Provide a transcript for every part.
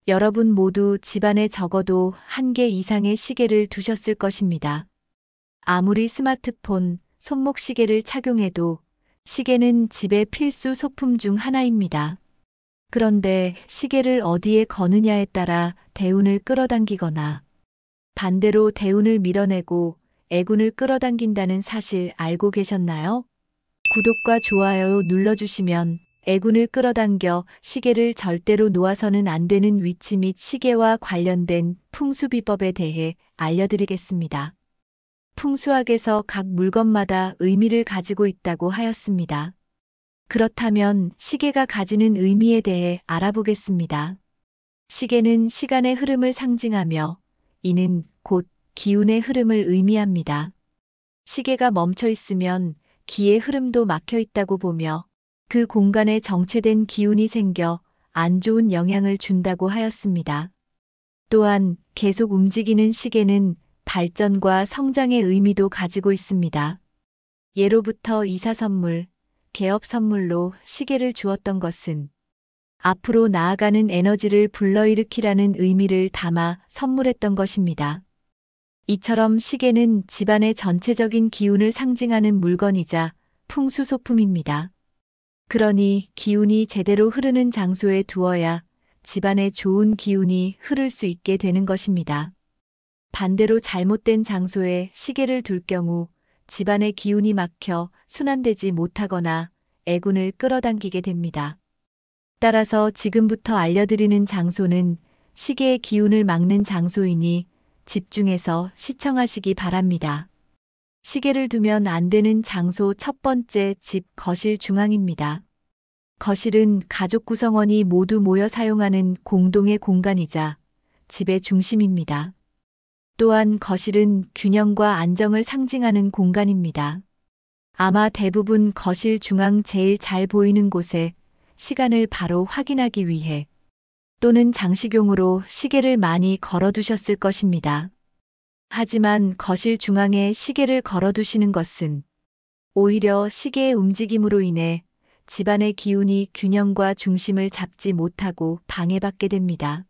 여러분 모두 집안에 적어도 한 개 이상의 시계를 두셨을 것입니다. 아무리 스마트폰, 손목시계를 착용해도 시계는 집의 필수 소품 중 하나입니다. 그런데 시계를 어디에 거느냐에 따라 대운을 끌어당기거나 반대로 대운을 밀어내고 애군을 끌어당긴다는 사실 알고 계셨나요? 구독과 좋아요 눌러주시면 애군을 끌어당겨 시계를 절대로 놓아서는 안 되는 위치 및 시계와 관련된 풍수비법에 대해 알려드리겠습니다. 풍수학에서 각 물건마다 의미를 가지고 있다고 하였습니다. 그렇다면 시계가 가지는 의미에 대해 알아보겠습니다. 시계는 시간의 흐름을 상징하며 이는 곧 기운의 흐름을 의미합니다. 시계가 멈춰 있으면 기의 흐름도 막혀 있다고 보며 그 공간에 정체된 기운이 생겨 안 좋은 영향을 준다고 하였습니다. 또한 계속 움직이는 시계는 발전과 성장의 의미도 가지고 있습니다. 예로부터 이사 선물, 개업 선물로 시계를 주었던 것은 앞으로 나아가는 에너지를 불러일으키라는 의미를 담아 선물했던 것입니다. 이처럼 시계는 집안의 전체적인 기운을 상징하는 물건이자 풍수소품입니다. 그러니 기운이 제대로 흐르는 장소에 두어야 집안에 좋은 기운이 흐를 수 있게 되는 것입니다. 반대로 잘못된 장소에 시계를 둘 경우 집안의 기운이 막혀 순환되지 못하거나 애군을 끌어당기게 됩니다. 따라서 지금부터 알려드리는 장소는 시계의 기운을 막는 장소이니 집중해서 시청하시기 바랍니다. 시계를 두면 안 되는 장소 첫 번째, 집 거실 중앙입니다. 거실은 가족 구성원이 모두 모여 사용하는 공동의 공간이자 집의 중심입니다. 또한 거실은 균형과 안정을 상징하는 공간입니다. 아마 대부분 거실 중앙 제일 잘 보이는 곳에 시간을 바로 확인하기 위해 또는 장식용으로 시계를 많이 걸어두셨을 것입니다. 하지만 거실 중앙에 시계를 걸어두시는 것은 오히려 시계의 움직임으로 인해 집안의 기운이 균형과 중심을 잡지 못하고 방해받게 됩니다.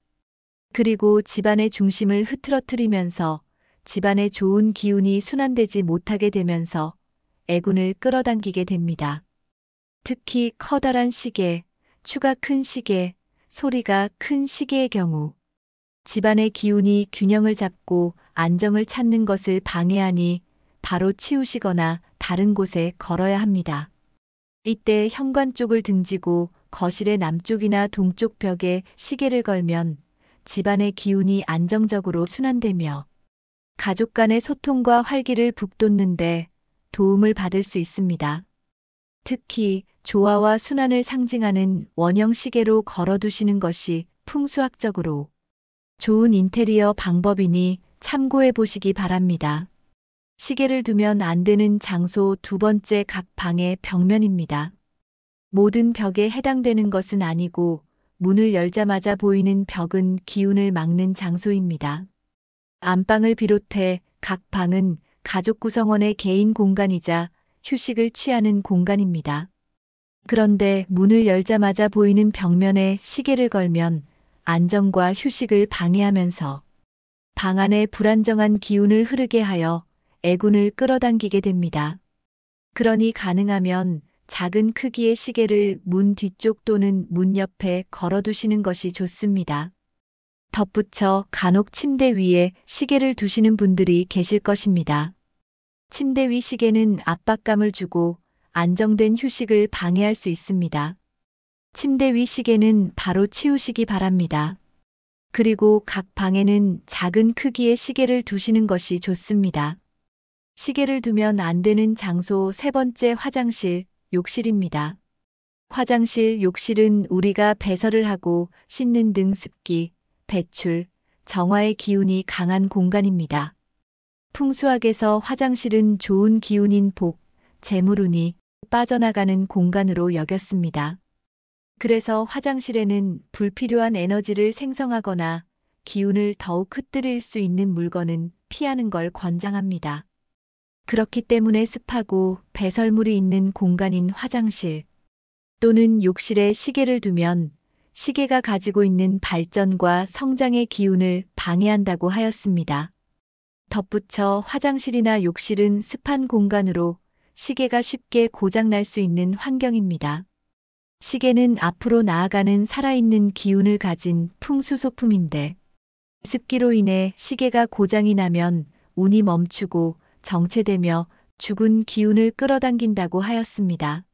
그리고 집안의 중심을 흐트러뜨리면서 집안의 좋은 기운이 순환되지 못하게 되면서 애군을 끌어당기게 됩니다. 특히 커다란 시계, 추가 큰 시계, 소리가 큰 시계의 경우 집안의 기운이 균형을 잡고 안정을 찾는 것을 방해하니 바로 치우시거나 다른 곳에 걸어야 합니다. 이때 현관 쪽을 등지고 거실의 남쪽이나 동쪽 벽에 시계를 걸면 집안의 기운이 안정적으로 순환되며 가족 간의 소통과 활기를 북돋는데 도움을 받을 수 있습니다. 특히 조화와 순환을 상징하는 원형 시계로 걸어두시는 것이 풍수학적으로 좋은 인테리어 방법이니 참고해 보시기 바랍니다. 시계를 두면 안 되는 장소 두 번째, 각 방의 벽면입니다. 모든 벽에 해당되는 것은 아니고 문을 열자마자 보이는 벽은 기운을 막는 장소입니다. 안방을 비롯해 각 방은 가족 구성원의 개인 공간이자 휴식을 취하는 공간입니다. 그런데 문을 열자마자 보이는 벽면에 시계를 걸면 안정과 휴식을 방해하면서 방 안에 불안정한 기운을 흐르게 하여 애군을 끌어당기게 됩니다. 그러니 가능하면 작은 크기의 시계를 문 뒤쪽 또는 문 옆에 걸어두시는 것이 좋습니다. 덧붙여 간혹 침대 위에 시계를 두시는 분들이 계실 것입니다. 침대 위 시계는 압박감을 주고 안정된 휴식을 방해할 수 있습니다. 침대 위 시계는 바로 치우시기 바랍니다. 그리고 각 방에는 작은 크기의 시계를 두시는 것이 좋습니다. 시계를 두면 안 되는 장소 세 번째, 화장실, 욕실입니다. 화장실, 욕실은 우리가 배설을 하고 씻는 등 습기, 배출, 정화의 기운이 강한 공간입니다. 풍수학에서 화장실은 좋은 기운인 복, 재물운이 빠져나가는 공간으로 여겼습니다. 그래서 화장실에는 불필요한 에너지를 생성하거나 기운을 더욱 흩뜨릴 수 있는 물건은 피하는 걸 권장합니다. 그렇기 때문에 습하고 배설물이 있는 공간인 화장실 또는 욕실에 시계를 두면 시계가 가지고 있는 발전과 성장의 기운을 방해한다고 하였습니다. 덧붙여 화장실이나 욕실은 습한 공간으로 시계가 쉽게 고장날 수 있는 환경입니다. 시계는 앞으로 나아가는 살아있는 기운을 가진 풍수소품인데 습기로 인해 시계가 고장이 나면 운이 멈추고 정체되며 죽은 기운을 끌어당긴다고 하였습니다.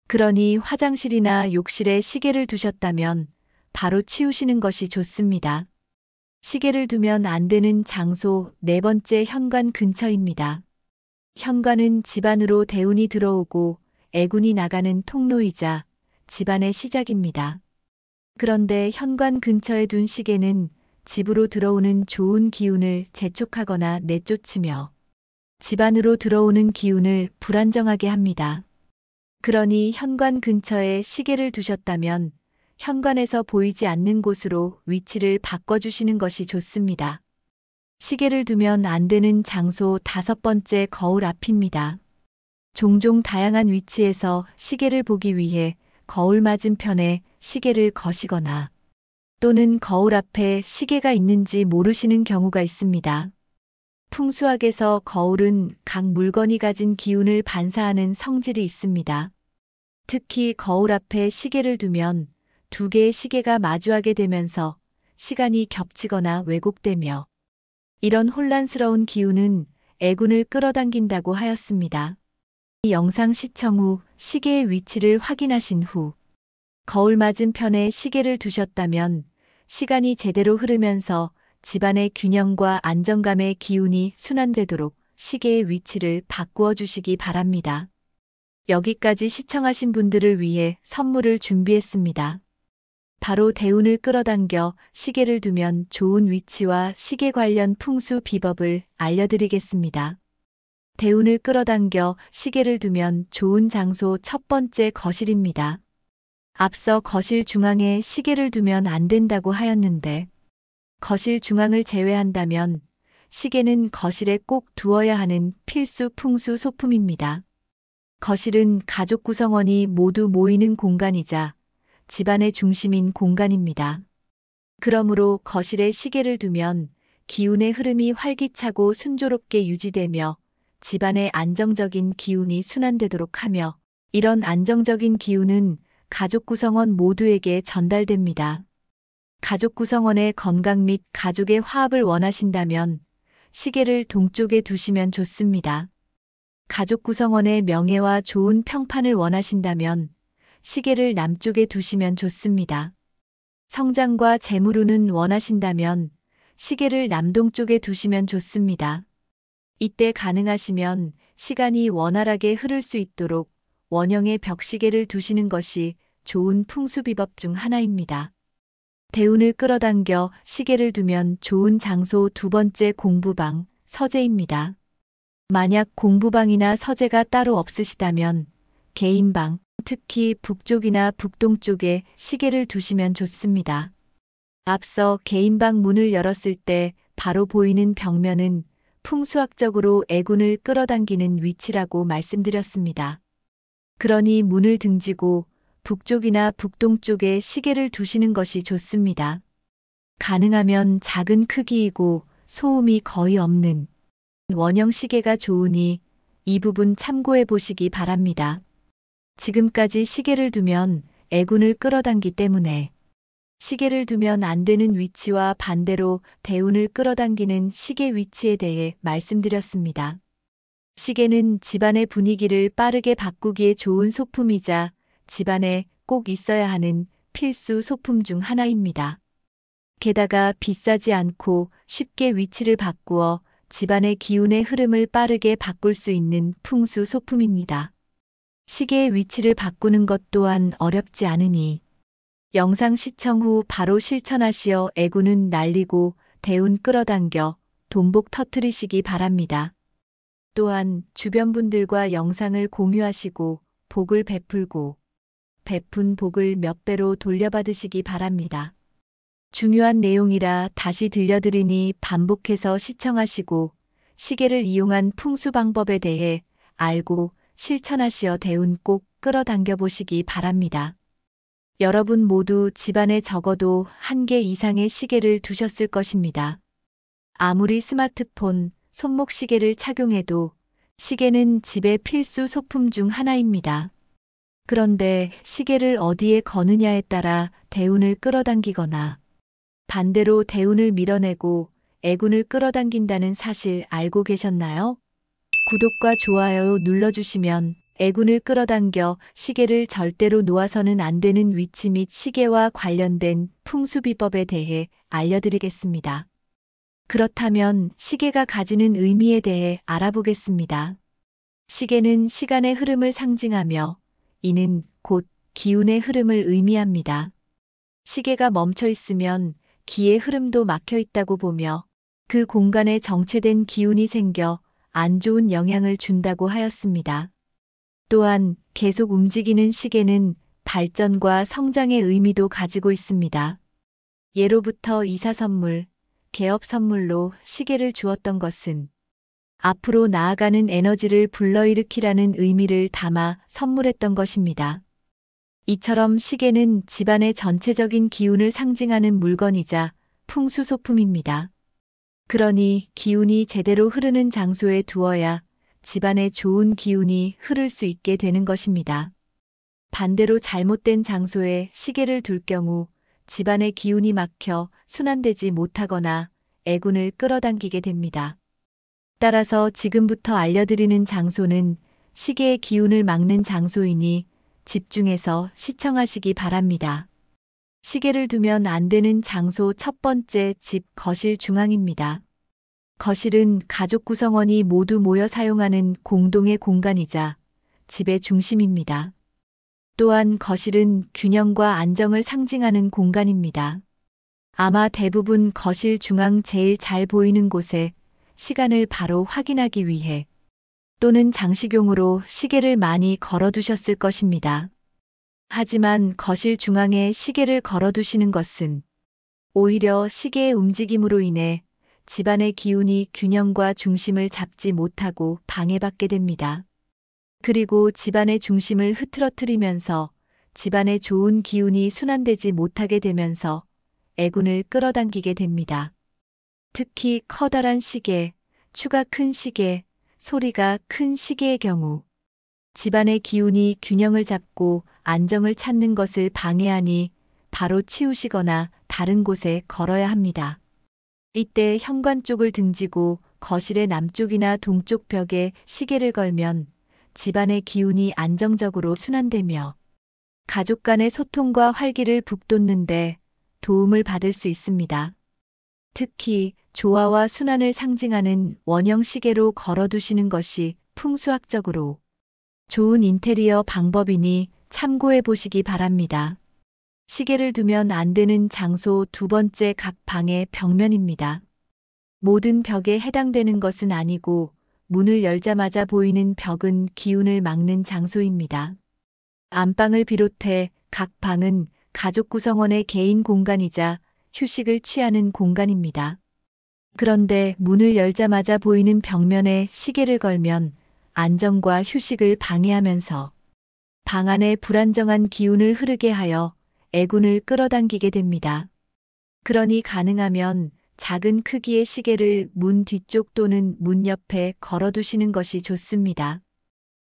그러니 화장실이나 욕실에 시계를 두셨다면 바로 치우시는 것이 좋습니다. 시계를 두면 안 되는 장소 네 번째 현관 근처입니다. 현관은 집안으로 대운이 들어오고 애군이 나가는 통로이자 집안의 시작입니다. 그런데 현관 근처에 둔 시계는 집으로 들어오는 좋은 기운을 재촉하거나 내쫓으며 집안으로 들어오는 기운을 불안정하게 합니다. 그러니 현관 근처에 시계를 두셨다면 현관에서 보이지 않는 곳으로 위치를 바꿔주시는 것이 좋습니다. 시계를 두면 안 되는 장소 다섯 번째 거울 앞입니다. 종종 다양한 위치에서 시계를 보기 위해 거울 맞은편에 시계를 거시거나 또는 거울 앞에 시계가 있는지 모르시는 경우가 있습니다. 풍수학에서 거울은 각 물건이 가진 기운을 반사하는 성질이 있습니다. 특히 거울 앞에 시계를 두면 두 개의 시계가 마주하게 되면서 시간이 겹치거나 왜곡되며 이런 혼란스러운 기운은 애군을 끌어당긴다고 하였습니다. 이 영상 시청 후 시계의 위치를 확인하신 후 거울 맞은편에 시계를 두셨다면 시간이 제대로 흐르면서 집안의 균형과 안정감의 기운이 순환되도록 시계의 위치를 바꾸어 주시기 바랍니다. 여기까지 시청하신 분들을 위해 선물을 준비했습니다. 바로 대운을 끌어당겨 시계를 두면 좋은 위치와 시계 관련 풍수 비법을 알려드리겠습니다. 대운을 끌어당겨 시계를 두면 좋은 장소 첫 번째 거실입니다. 앞서 거실 중앙에 시계를 두면 안 된다고 하였는데 거실 중앙을 제외한다면 시계는 거실에 꼭 두어야 하는 필수 풍수 소품입니다. 거실은 가족 구성원이 모두 모이는 공간이자 집안의 중심인 공간입니다. 그러므로 거실에 시계를 두면 기운의 흐름이 활기차고 순조롭게 유지되며 집안의 안정적인 기운이 순환되도록 하며 이런 안정적인 기운은 가족 구성원 모두에게 전달됩니다. 가족 구성원의 건강 및 가족의 화합을 원하신다면 시계를 동쪽에 두시면 좋습니다. 가족 구성원의 명예와 좋은 평판을 원하신다면 시계를 남쪽에 두시면 좋습니다. 성장과 재물운을 원하신다면 시계를 남동쪽에 두시면 좋습니다. 이때 가능하시면 시간이 원활하게 흐를 수 있도록 원형의 벽시계를 두시는 것이 좋은 풍수비법 중 하나입니다. 대운을 끌어당겨 시계를 두면 좋은 장소 두 번째 공부방, 서재입니다. 만약 공부방이나 서재가 따로 없으시다면 개인방, 특히 북쪽이나 북동쪽에 시계를 두시면 좋습니다. 앞서 개인방 문을 열었을 때 바로 보이는 벽면은 풍수학적으로 애군을 끌어당기는 위치라고 말씀드렸습니다. 그러니 문을 등지고 북쪽이나 북동쪽에 시계를 두시는 것이 좋습니다. 가능하면 작은 크기이고 소음이 거의 없는 원형 시계가 좋으니 이 부분 참고해 보시기 바랍니다. 지금까지 시계를 두면 애군을 끌어당기 때문에 시계를 두면 안 되는 위치와 반대로 대운을 끌어당기는 시계 위치에 대해 말씀드렸습니다. 시계는 집안의 분위기를 빠르게 바꾸기에 좋은 소품이자 집안에 꼭 있어야 하는 필수 소품 중 하나입니다. 게다가 비싸지 않고 쉽게 위치를 바꾸어 집안의 기운의 흐름을 빠르게 바꿀 수 있는 풍수 소품입니다. 시계의 위치를 바꾸는 것 또한 어렵지 않으니 영상 시청 후 바로 실천하시어 애군은 날리고 대운 끌어당겨 돈복 터뜨리시기 바랍니다. 또한 주변 분들과 영상을 공유하시고 복을 베풀고 베푼 복을 몇 배로 돌려받으시기 바랍니다. 중요한 내용이라 다시 들려드리니 반복해서 시청하시고 시계를 이용한 풍수 방법에 대해 알고 실천하시어 대운 꼭 끌어당겨 보시기 바랍니다. 여러분 모두 집안에 적어도 한 개 이상의 시계를 두셨을 것입니다. 아무리 스마트폰, 손목시계를 착용해도 시계는 집의 필수 소품 중 하나입니다. 그런데 시계를 어디에 거느냐에 따라 대운을 끌어당기거나 반대로 대운을 밀어내고 애군을 끌어당긴다는 사실 알고 계셨나요? 구독과 좋아요 눌러주시면 애군을 끌어당겨 시계를 절대로 놓아서는 안 되는 위치 및 시계와 관련된 풍수비법에 대해 알려드리겠습니다. 그렇다면 시계가 가지는 의미에 대해 알아보겠습니다. 시계는 시간의 흐름을 상징하며 이는 곧 기운의 흐름을 의미합니다. 시계가 멈춰 있으면 기의 흐름도 막혀 있다고 보며 그 공간에 정체된 기운이 생겨 안 좋은 영향을 준다고 하였습니다. 또한 계속 움직이는 시계는 발전과 성장의 의미도 가지고 있습니다. 예로부터 이사 선물, 개업 선물로 시계를 주었던 것은 앞으로 나아가는 에너지를 불러일으키라는 의미를 담아 선물했던 것입니다. 이처럼 시계는 집안의 전체적인 기운을 상징하는 물건이자 풍수소품입니다. 그러니 기운이 제대로 흐르는 장소에 두어야 집안에 좋은 기운이 흐를 수 있게 되는 것입니다. 반대로 잘못된 장소에 시계를 둘 경우 집안의 기운이 막혀 순환되지 못하거나 애군을 끌어당기게 됩니다. 따라서 지금부터 알려드리는 장소는 시계의 기운을 막는 장소이니 집중해서 시청하시기 바랍니다. 시계를 두면 안 되는 장소 첫 번째, 집 거실 중앙입니다. 거실은 가족 구성원이 모두 모여 사용하는 공동의 공간이자 집의 중심입니다. 또한 거실은 균형과 안정을 상징하는 공간입니다. 아마 대부분 거실 중앙 제일 잘 보이는 곳에 시간을 바로 확인하기 위해 또는 장식용으로 시계를 많이 걸어두셨을 것입니다. 하지만 거실 중앙에 시계를 걸어두시는 것은 오히려 시계의 움직임으로 인해 집안의 기운이 균형과 중심을 잡지 못하고 방해받게 됩니다. 그리고 집안의 중심을 흐트러뜨리면서 집안의 좋은 기운이 순환되지 못하게 되면서 애군을 끌어당기게 됩니다. 특히 커다란 시계, 추가 큰 시계, 소리가 큰 시계의 경우 집안의 기운이 균형을 잡고 안정을 찾는 것을 방해하니 바로 치우시거나 다른 곳에 걸어야 합니다. 이때 현관 쪽을 등지고 거실의 남쪽이나 동쪽 벽에 시계를 걸면 집안의 기운이 안정적으로 순환되며 가족 간의 소통과 활기를 북돋는데 도움을 받을 수 있습니다. 특히 조화와 순환을 상징하는 원형 시계로 걸어두시는 것이 풍수학적으로 좋은 인테리어 방법이니 참고해 보시기 바랍니다. 시계를 두면 안 되는 장소 두 번째, 각 방의 벽면입니다. 모든 벽에 해당되는 것은 아니고 문을 열자마자 보이는 벽은 기운을 막는 장소입니다. 안방을 비롯해 각 방은 가족 구성원의 개인 공간이자 휴식을 취하는 공간입니다. 그런데 문을 열자마자 보이는 벽면에 시계를 걸면 안정과 휴식을 방해하면서 방 안에 불안정한 기운을 흐르게 하여 애군을 끌어당기게 됩니다. 그러니 가능하면 작은 크기의 시계를 문 뒤쪽 또는 문 옆에 걸어두시는 것이 좋습니다.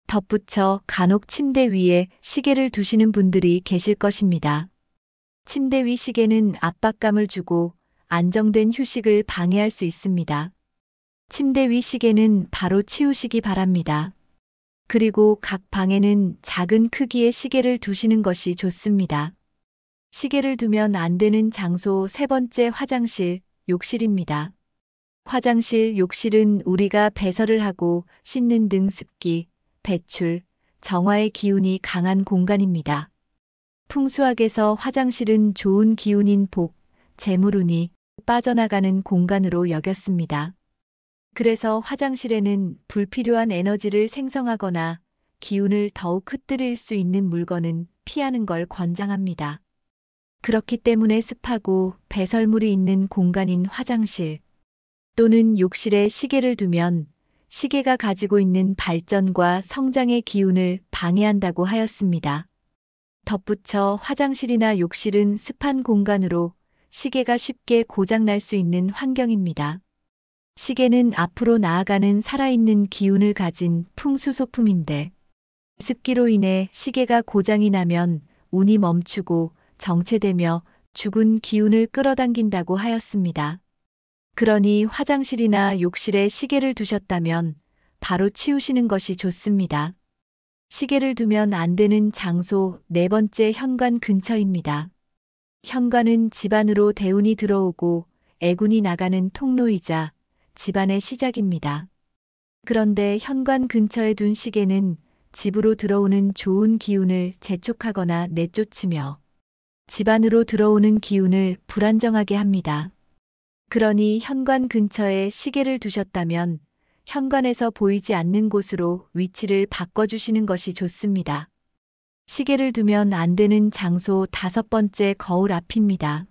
덧붙여 간혹 침대 위에 시계를 두시는 분들이 계실 것입니다. 침대 위 시계는 압박감을 주고 안정된 휴식을 방해할 수 있습니다. 침대 위 시계는 바로 치우시기 바랍니다. 그리고 각 방에는 작은 크기의 시계를 두시는 것이 좋습니다. 시계를 두면 안 되는 장소 세 번째, 화장실, 욕실입니다. 화장실, 욕실은 우리가 배설을 하고 씻는 등 습기, 배출, 정화의 기운이 강한 공간입니다. 풍수학에서 화장실은 좋은 기운인 복, 재물운이 빠져나가는 공간으로 여겼습니다. 그래서 화장실에는 불필요한 에너지를 생성하거나 기운을 더욱 흩뜨릴 수 있는 물건은 피하는 걸 권장합니다. 그렇기 때문에 습하고 배설물이 있는 공간인 화장실 또는 욕실에 시계를 두면 시계가 가지고 있는 발전과 성장의 기운을 방해한다고 하였습니다. 덧붙여 화장실이나 욕실은 습한 공간으로 시계가 쉽게 고장날 수 있는 환경입니다. 시계는 앞으로 나아가는 살아있는 기운을 가진 풍수소품인데 습기로 인해 시계가 고장이 나면 운이 멈추고 정체되며 죽은 기운을 끌어당긴다고 하였습니다. 그러니 화장실이나 욕실에 시계를 두셨다면 바로 치우시는 것이 좋습니다. 시계를 두면 안 되는 장소 네 번째 현관 근처입니다. 현관은 집안으로 대운이 들어오고 애군이 나가는 통로이자 집안의 시작입니다. 그런데 현관 근처에 둔 시계는 집으로 들어오는 좋은 기운을 재촉하거나 내쫓으며 집안으로 들어오는 기운을 불안정하게 합니다. 그러니 현관 근처에 시계를 두셨다면 현관에서 보이지 않는 곳으로 위치를 바꿔주시는 것이 좋습니다. 시계를 두면 안 되는 장소 다섯 번째 거울 앞입니다.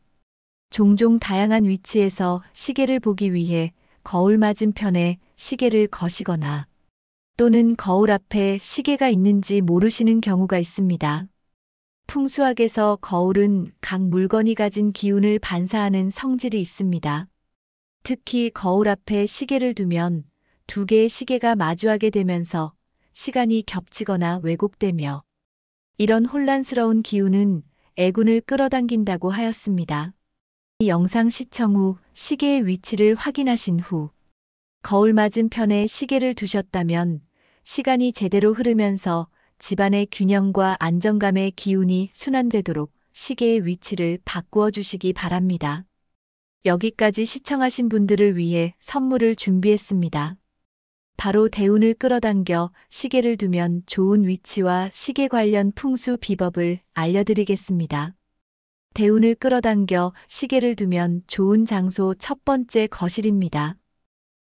종종 다양한 위치에서 시계를 보기 위해 거울 맞은편에 시계를 거시거나 또는 거울 앞에 시계가 있는지 모르시는 경우가 있습니다. 풍수학에서 거울은 각 물건이 가진 기운을 반사하는 성질이 있습니다. 특히 거울 앞에 시계를 두면 두 개의 시계가 마주하게 되면서 시간이 겹치거나 왜곡되며 이런 혼란스러운 기운은 애군을 끌어당긴다고 하였습니다. 이 영상 시청 후 시계의 위치를 확인하신 후 거울 맞은편에 시계를 두셨다면 시간이 제대로 흐르면서 집안의 균형과 안정감의 기운이 순환되도록 시계의 위치를 바꾸어 주시기 바랍니다. 여기까지 시청하신 분들을 위해 선물을 준비했습니다. 바로 대운을 끌어당겨 시계를 두면 좋은 위치와 시계 관련 풍수 비법을 알려드리겠습니다. 대운을 끌어당겨 시계를 두면 좋은 장소 첫 번째 거실입니다.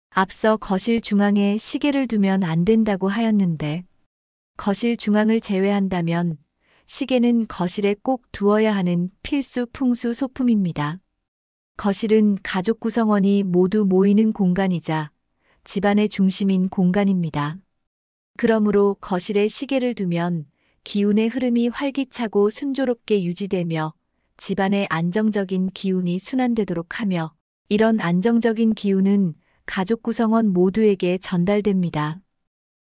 앞서 거실 중앙에 시계를 두면 안 된다고 하였는데 거실 중앙을 제외한다면 시계는 거실에 꼭 두어야 하는 필수 풍수 소품입니다. 거실은 가족 구성원이 모두 모이는 공간이자 집안의 중심인 공간입니다. 그러므로 거실에 시계를 두면 기운의 흐름이 활기차고 순조롭게 유지되며 집안의 안정적인 기운이 순환되도록 하며 이런 안정적인 기운은 가족 구성원 모두에게 전달됩니다.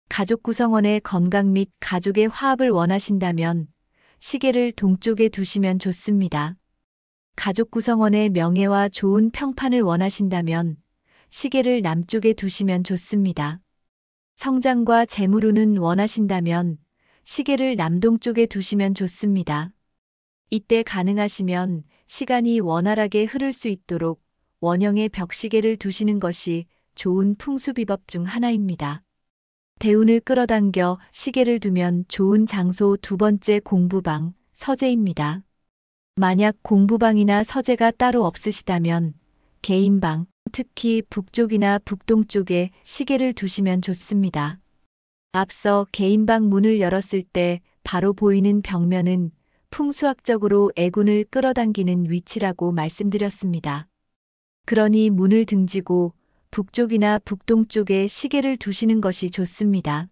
가족 구성원의 건강 및 가족의 화합을 원하신다면 시계를 동쪽에 두시면 좋습니다. 가족 구성원의 명예와 좋은 평판을 원하신다면 시계를 남쪽에 두시면 좋습니다. 성장과 재물운을 원하신다면 시계를 남동쪽에 두시면 좋습니다. 이때 가능하시면 시간이 원활하게 흐를 수 있도록 원형의 벽시계를 두시는 것이 좋은 풍수비법 중 하나입니다. 대운을 끌어당겨 시계를 두면 좋은 장소 두 번째 공부방, 서재입니다. 만약 공부방이나 서재가 따로 없으시다면 개인방, 특히 북쪽이나 북동쪽에 시계를 두시면 좋습니다. 앞서 개인방 문을 열었을 때 바로 보이는 벽면은 풍수학적으로 애군을 끌어당기는 위치라고 말씀드렸습니다. 그러니 문을 등지고 북쪽이나 북동쪽에 시계를 두시는 것이 좋습니다.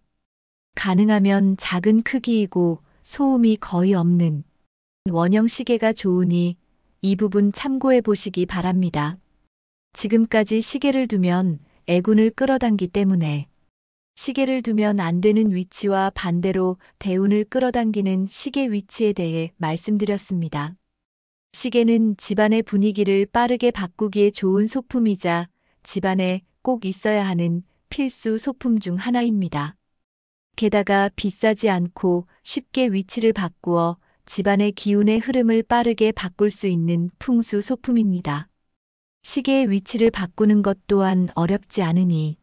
가능하면 작은 크기이고 소음이 거의 없는 원형 시계가 좋으니 이 부분 참고해 보시기 바랍니다. 지금까지 시계를 두면 애군을 끌어당기 때문에 시계를 두면 안 되는 위치와 반대로 대운을 끌어당기는 시계 위치에 대해 말씀드렸습니다. 시계는 집안의 분위기를 빠르게 바꾸기에 좋은 소품이자 집안에 꼭 있어야 하는 필수 소품 중 하나입니다. 게다가 비싸지 않고 쉽게 위치를 바꾸어 집안의 기운의 흐름을 빠르게 바꿀 수 있는 풍수 소품입니다. 시계의 위치를 바꾸는 것 또한 어렵지 않으니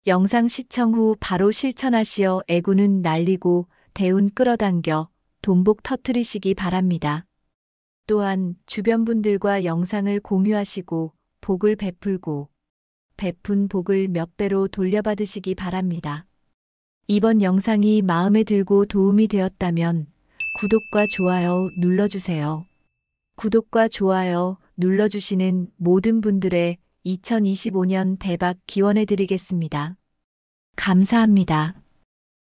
영상 시청 후 바로 실천하시어 애군은 날리고 대운 끌어당겨 돈복 터뜨리시기 바랍니다. 또한 주변 분들과 영상을 공유하시고 복을 베풀고 베푼 복을 몇 배로 돌려받으시기 바랍니다. 이번 영상이 마음에 들고 도움이 되었다면 구독과 좋아요 눌러주세요. 구독과 좋아요 눌러주시는 모든 분들의 2025년 대박 기원해드리겠습니다. 감사합니다.